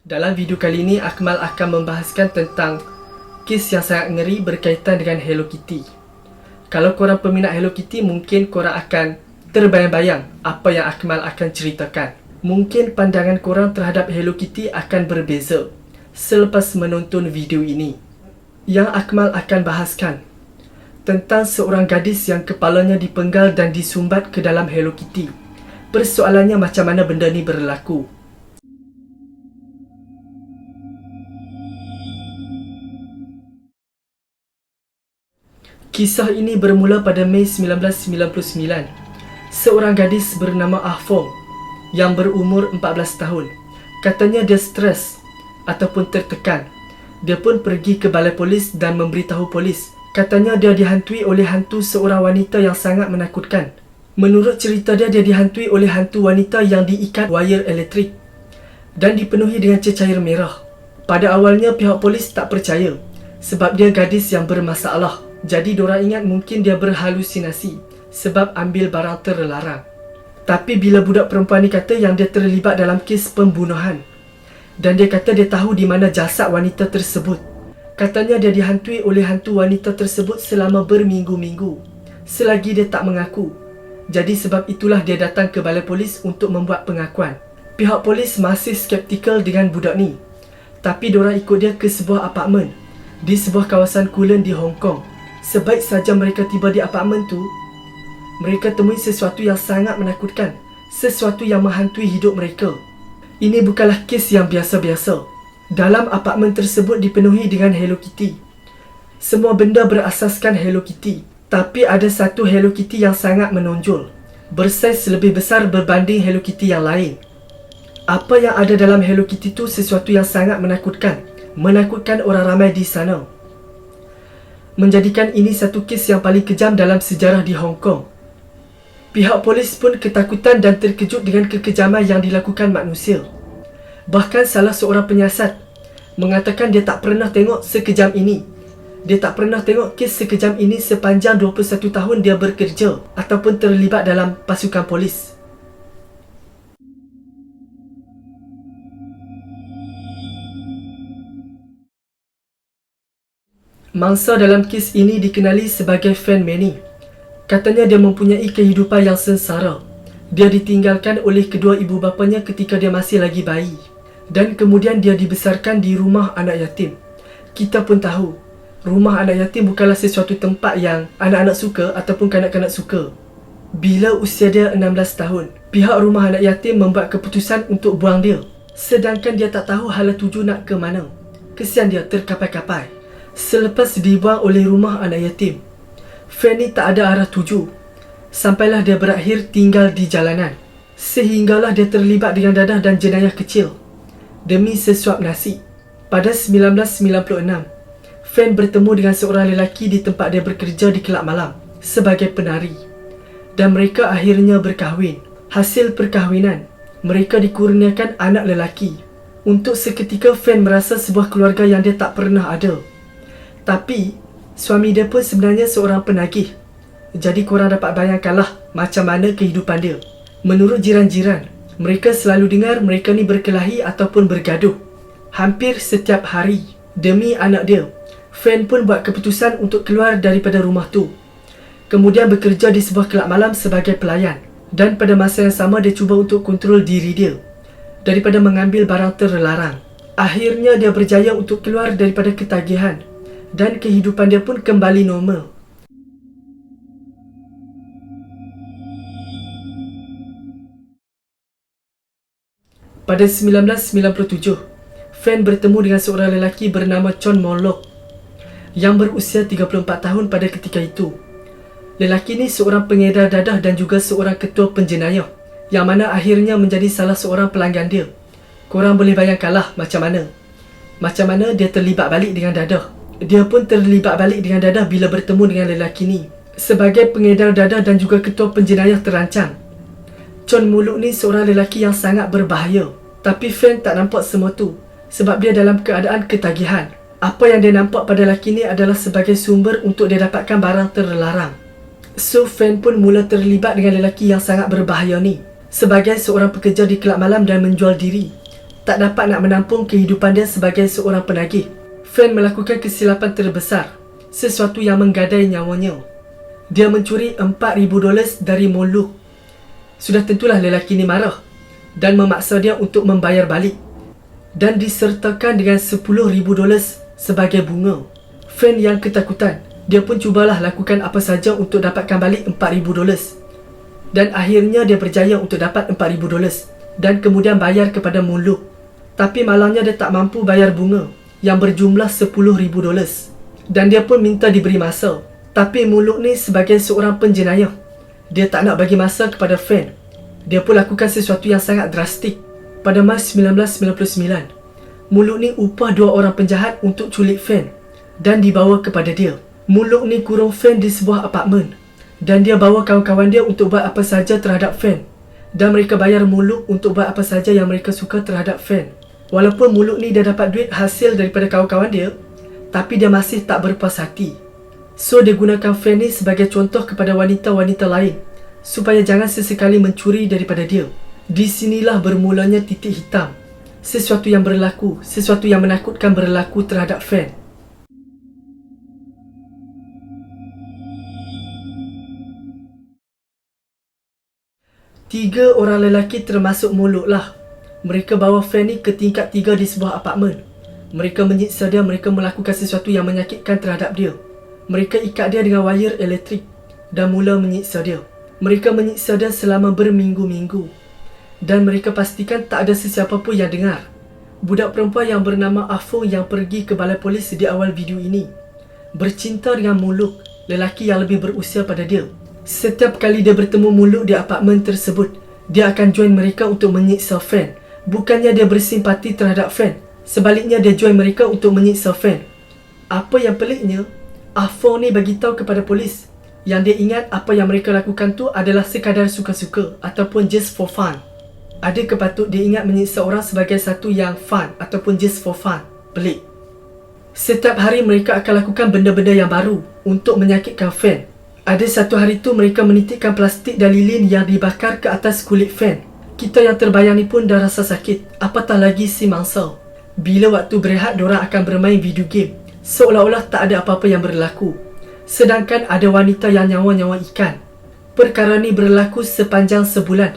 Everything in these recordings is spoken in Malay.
Dalam video kali ini, Akmal akan membahaskan tentang kes yang sangat ngeri berkaitan dengan Hello Kitty. Kalau korang peminat Hello Kitty, mungkin korang akan terbayang-bayang apa yang Akmal akan ceritakan. Mungkin pandangan korang terhadap Hello Kitty akan berbeza selepas menonton video ini. Yang Akmal akan bahaskan tentang seorang gadis yang kepalanya dipenggal dan disumbat ke dalam Hello Kitty. Persoalannya, macam mana benda ni berlaku? Kisah ini bermula pada Mei 1999. Seorang gadis bernama Ahfong yang berumur 14 tahun. Katanya dia stres ataupun tertekan. Dia pun pergi ke balai polis dan memberitahu polis. Katanya dia dihantui oleh hantu seorang wanita yang sangat menakutkan. Menurut cerita dia dihantui oleh hantu wanita yang diikat wayar elektrik dan dipenuhi dengan cecair merah. Pada awalnya pihak polis tak percaya sebab dia gadis yang bermasalah. Jadi diorang ingat mungkin dia berhalusinasi sebab ambil barang terlarang. Tapi bila budak perempuan ni kata yang dia terlibat dalam kes pembunuhan, dan dia kata dia tahu di mana jasad wanita tersebut. Katanya dia dihantui oleh hantu wanita tersebut selama berminggu-minggu selagi dia tak mengaku. Jadi sebab itulah dia datang ke balai polis untuk membuat pengakuan. Pihak polis masih skeptikal dengan budak ni, tapi diorang ikut dia ke sebuah apartmen di sebuah kawasan Kulin di Hong Kong. Sebaik saja mereka tiba di apartmen tu, mereka temui sesuatu yang sangat menakutkan, sesuatu yang menghantui hidup mereka. Ini bukanlah kes yang biasa-biasa. Dalam apartmen tersebut dipenuhi dengan Hello Kitty. Semua benda berasaskan Hello Kitty, tapi ada satu Hello Kitty yang sangat menonjol, bersaiz lebih besar berbanding Hello Kitty yang lain. Apa yang ada dalam Hello Kitty tu sesuatu yang sangat menakutkan orang ramai di sana, menjadikan ini satu kes yang paling kejam dalam sejarah di Hong Kong. Pihak polis pun ketakutan dan terkejut dengan kekejaman yang dilakukan manusia. Bahkan salah seorang penyiasat mengatakan dia tak pernah tengok sekejam ini. Dia tak pernah tengok kes sekejam ini sepanjang 21 tahun dia bekerja ataupun terlibat dalam pasukan polis. Mangsa dalam kes ini dikenali sebagai Fan Manny. Katanya dia mempunyai kehidupan yang sengsara. Dia ditinggalkan oleh kedua ibu bapanya ketika dia masih lagi bayi. Dan kemudian dia dibesarkan di rumah anak yatim. Kita pun tahu, rumah anak yatim bukanlah sesuatu tempat yang anak-anak suka ataupun kanak-kanak suka. Bila usia dia 16 tahun, pihak rumah anak yatim membuat keputusan untuk buang dia. Sedangkan dia tak tahu hala tuju nak ke mana. Kesian dia terkapai-kapai. Selepas dibuang oleh rumah anak yatim, Fanny tak ada arah tuju. Sampailah dia berakhir tinggal di jalanan. Sehinggalah dia terlibat dengan dadah dan jenayah kecil demi sesuap nasi. Pada 1996, Fan bertemu dengan seorang lelaki di tempat dia bekerja di kelab malam sebagai penari. Dan mereka akhirnya berkahwin. Hasil perkahwinan, mereka dikurniakan anak lelaki. Untuk seketika Fan merasa sebuah keluarga yang dia tak pernah ada. Tapi, suami dia pun sebenarnya seorang penagih. Jadi korang dapat bayangkanlah macam mana kehidupan dia. Menurut jiran-jiran, mereka selalu dengar mereka ni berkelahi ataupun bergaduh hampir setiap hari demi anak dia. Fan pun buat keputusan untuk keluar daripada rumah tu. Kemudian bekerja di sebuah kelab malam sebagai pelayan. Dan pada masa yang sama dia cuba untuk kontrol diri dia daripada mengambil barang terlarang. Akhirnya dia berjaya untuk keluar daripada ketagihan. Dan kehidupan dia pun kembali normal. Pada 1997, Fan bertemu dengan seorang lelaki bernama Chon Mon Lok yang berusia 34 tahun pada ketika itu. Lelaki ni seorang pengedar dadah dan juga seorang ketua penjenayah yang mana akhirnya menjadi salah seorang pelanggan dia. Korang boleh bayangkanlah macam mana dia terlibat balik dengan dadah. Dia pun terlibat balik dengan dadah bila bertemu dengan lelaki ni. Sebagai pengedar dadah dan juga ketua penjenayah terancang, Chon Muluk ni seorang lelaki yang sangat berbahaya. Tapi Fan tak nampak semua tu sebab dia dalam keadaan ketagihan. Apa yang dia nampak pada lelaki ni adalah sebagai sumber untuk dia dapatkan barang terlarang. So Fan pun mula terlibat dengan lelaki yang sangat berbahaya ni sebagai seorang pekerja di kelab malam dan menjual diri. tak dapat nak menampung kehidupan dia sebagai seorang penagih. Fan melakukan kesilapan terbesar, sesuatu yang menggadai nyawanya. Dia mencuri $4,000 dari Moluk. Sudah tentulah lelaki ni marah dan memaksa dia untuk membayar balik, dan disertakan dengan $10,000 sebagai bunga. Fan yang ketakutan, dia pun cubalah lakukan apa saja untuk dapatkan balik $4,000, dan akhirnya dia berjaya untuk dapat $4,000 dan kemudian bayar kepada Moluk. Tapi malangnya dia tak mampu bayar bunga yang berjumlah $10,000, dan dia pun minta diberi masa. Tapi Moluk ni sebagai seorang penjenayah, dia tak nak bagi masa kepada Fan. Dia pun lakukan sesuatu yang sangat drastik. Pada Mac 1999, Moluk ni upah 2 orang penjahat untuk culik Fan dan dibawa kepada dia. Moluk ni kurung Fan di sebuah apartmen, dan dia bawa kawan-kawan dia untuk buat apa saja terhadap Fan, dan mereka bayar Moluk untuk buat apa saja yang mereka suka terhadap Fan. Walaupun Moluk ni dah dapat duit hasil daripada kawan-kawan dia, tapi dia masih tak berpuas hati. So dia gunakan Fan ni sebagai contoh kepada wanita-wanita lain supaya jangan sesekali mencuri daripada dia. Di sinilah bermulanya titik hitam. Sesuatu yang berlaku, sesuatu yang menakutkan berlaku terhadap Fan. Tiga orang lelaki termasuk Moluk lah. Mereka bawa Fan ni ke tingkat 3 di sebuah apartmen. Mereka menyiksa dia, mereka melakukan sesuatu yang menyakitkan terhadap dia. Mereka ikat dia dengan wayar elektrik dan mula menyiksa dia. Mereka menyiksa dia selama berminggu-minggu, dan mereka pastikan tak ada sesiapa pun yang dengar. Budak perempuan yang bernama Afo yang pergi ke balai polis di awal video ini bercinta dengan Moluk, lelaki yang lebih berusia pada dia. Setiap kali dia bertemu Moluk di apartmen tersebut, dia akan join mereka untuk menyiksa Fan. Bukannya dia bersimpati terhadap Fan, sebaliknya dia join mereka untuk menyiksa Fan. Apa yang peliknya, Afo ni bagitahu kepada polis yang dia ingat apa yang mereka lakukan tu adalah sekadar suka-suka ataupun just for fun. Adakah patut dia ingat menyiksa orang sebagai satu yang fun ataupun just for fun? Pelik. Setiap hari mereka akan lakukan benda-benda yang baru untuk menyakitkan Fan. Ada satu hari tu mereka menitikkan plastik dan lilin yang dibakar ke atas kulit Fan. Kita yang terbayang ni pun dah rasa sakit, apatah lagi si mangsa. Bila waktu berehat, diorang akan bermain video game seolah-olah tak ada apa-apa yang berlaku. Sedangkan ada wanita yang nyawa-nyawa ikan. Perkara ni berlaku sepanjang sebulan.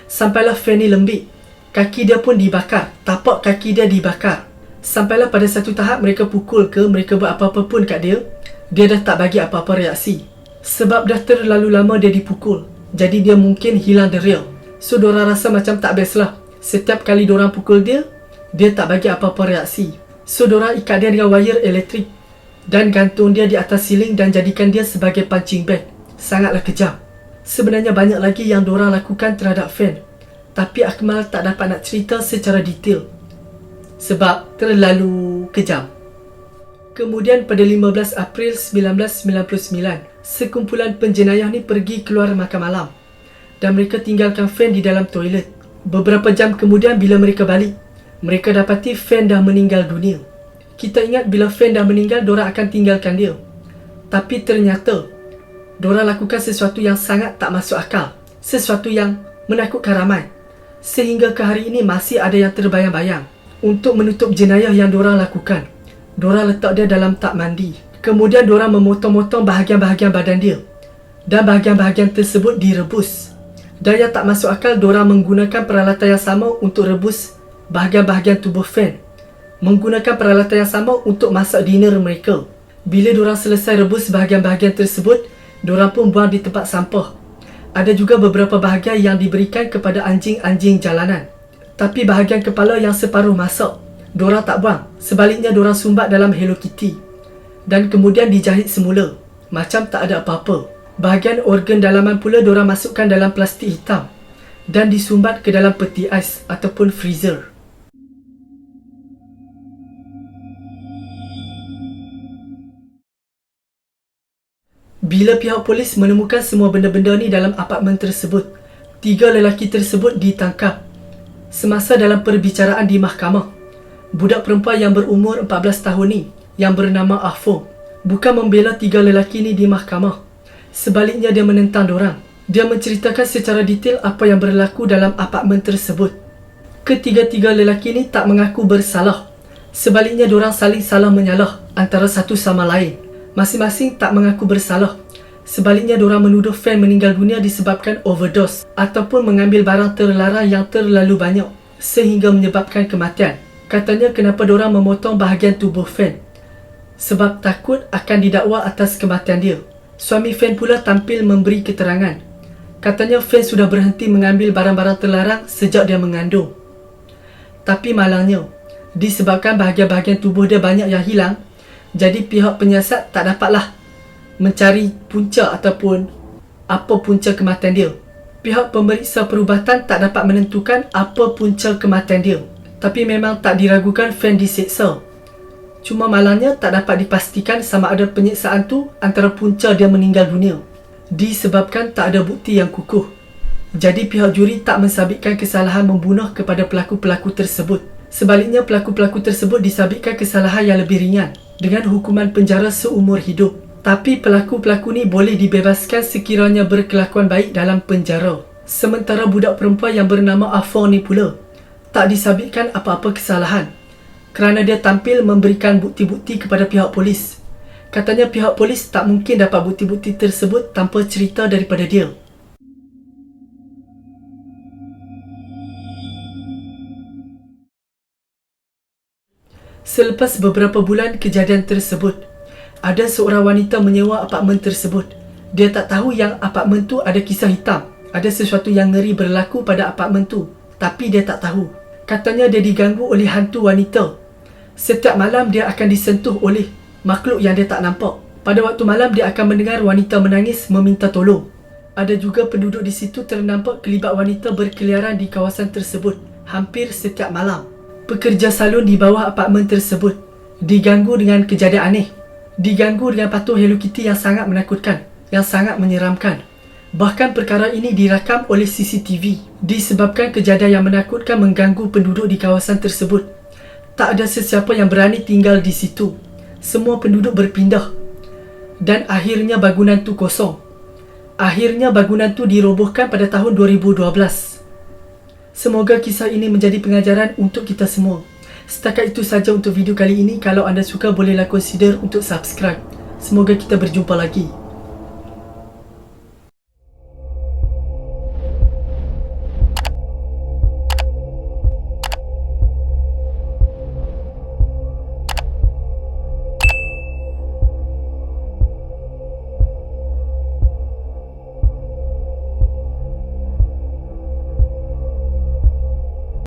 Sampailah Fan ni lembik. Kaki dia pun dibakar, tapak kaki dia dibakar. Sampailah pada satu tahap mereka pukul ke, mereka buat apa-apa pun kat dia, dia dah tak bagi apa-apa reaksi. Sebab dah terlalu lama dia dipukul, jadi dia mungkin hilang derial. So diorang rasa macam tak best lah. Setiap kali diorang pukul dia, dia tak bagi apa-apa reaksi. So diorang ikat dia dengan wayar elektrik dan gantung dia di atas siling dan jadikan dia sebagai punching bag. Sangatlah kejam. Sebenarnya banyak lagi yang diorang lakukan terhadap Fan, tapi Akmal tak dapat nak cerita secara detail sebab terlalu kejam. Kemudian pada 15 April 1999, sekumpulan penjenayah ni pergi keluar makan malam dan mereka tinggalkan Fan di dalam toilet. Beberapa jam kemudian bila mereka balik, mereka dapati Fan dah meninggal dunia. Kita ingat bila Fan dah meninggal, diorang akan tinggalkan dia. Tapi ternyata diorang lakukan sesuatu yang sangat tak masuk akal, sesuatu yang menakutkan ramai. Sehingga ke hari ini masih ada yang terbayang-bayang. Untuk menutup jenayah yang diorang lakukan, diorang letak dia dalam tak mandi. Kemudian diorang memotong-motong bahagian-bahagian badan dia, dan bahagian-bahagian tersebut direbus. Dan yang tak masuk akal, diorang menggunakan peralatan yang sama untuk rebus bahagian-bahagian tubuh Fan. Menggunakan peralatan yang sama untuk masak dinner mereka. Bila diorang selesai rebus bahagian-bahagian tersebut, diorang pun buang di tempat sampah. Ada juga beberapa bahagian yang diberikan kepada anjing-anjing jalanan. Tapi bahagian kepala yang separuh masak, diorang tak buang. Sebaliknya diorang sumbat dalam Hello Kitty dan kemudian dijahit semula, macam tak ada apa-apa. Bahagian organ dalaman pula diorang masukkan dalam plastik hitam dan disumbat ke dalam peti ais ataupun freezer. Bila pihak polis menemukan semua benda-benda ni dalam apartmen tersebut, 3 lelaki tersebut ditangkap. Semasa dalam perbicaraan di mahkamah, budak perempuan yang berumur 14 tahun ni, yang bernama Afo, bukan membela 3 lelaki ni di mahkamah. Sebaliknya dia menentang dorang. Dia menceritakan secara detail apa yang berlaku dalam apartmen tersebut. Ketiga-tiga lelaki ni tak mengaku bersalah. Sebaliknya diorang saling salah menyalah antara satu sama lain. Masing-masing tak mengaku bersalah. Sebaliknya diorang menuduh fan meninggal dunia disebabkan overdose ataupun mengambil barang terlarang yang terlalu banyak sehingga menyebabkan kematian. Katanya kenapa diorang memotong bahagian tubuh fan? Sebab takut akan didakwa atas kematian dia. Suami fan pula tampil memberi keterangan. Katanya fan sudah berhenti mengambil barang-barang terlarang sejak dia mengandung. Tapi malangnya, disebabkan bahagian-bahagian tubuh dia banyak yang hilang, jadi pihak penyiasat tak dapatlah mencari punca ataupun apa punca kematian dia. Pihak pemeriksa perubatan tak dapat menentukan apa punca kematian dia. Tapi memang tak diragukan fan diseksa. Cuma malangnya tak dapat dipastikan sama ada penyiksaan tu antara punca dia meninggal dunia, disebabkan tak ada bukti yang kukuh. Jadi pihak juri tak mensabitkan kesalahan membunuh kepada pelaku-pelaku tersebut. Sebaliknya pelaku-pelaku tersebut disabitkan kesalahan yang lebih ringan dengan hukuman penjara seumur hidup. Tapi pelaku-pelaku ni boleh dibebaskan sekiranya berkelakuan baik dalam penjara. Sementara budak perempuan yang bernama Afon ni pula tak disabitkan apa-apa kesalahan kerana dia tampil memberikan bukti-bukti kepada pihak polis. Katanya pihak polis tak mungkin dapat bukti-bukti tersebut tanpa cerita daripada dia. Selepas beberapa bulan kejadian tersebut, ada seorang wanita menyewa apartmen tersebut. Dia tak tahu yang apartmen tu ada kisah hitam. Ada sesuatu yang ngeri berlaku pada apartmen tu. Tapi dia tak tahu. Katanya dia diganggu oleh hantu wanita. Setiap malam dia akan disentuh oleh makhluk yang dia tak nampak. Pada waktu malam dia akan mendengar wanita menangis meminta tolong. Ada juga penduduk di situ ternampak kelibat wanita berkeliaran di kawasan tersebut hampir setiap malam. Pekerja salon di bawah apartmen tersebut diganggu dengan kejadian aneh. Diganggu dengan patung Hello Kitty yang sangat menakutkan, yang sangat menyeramkan. Bahkan perkara ini dirakam oleh CCTV. Disebabkan kejadian yang menakutkan mengganggu penduduk di kawasan tersebut, tak ada sesiapa yang berani tinggal di situ. Semua penduduk berpindah. Dan akhirnya bangunan tu kosong. Akhirnya bangunan tu dirobohkan pada tahun 2012. Semoga kisah ini menjadi pengajaran untuk kita semua. Setakat itu saja untuk video kali ini. Kalau anda suka, bolehlah consider untuk subscribe. Semoga kita berjumpa lagi.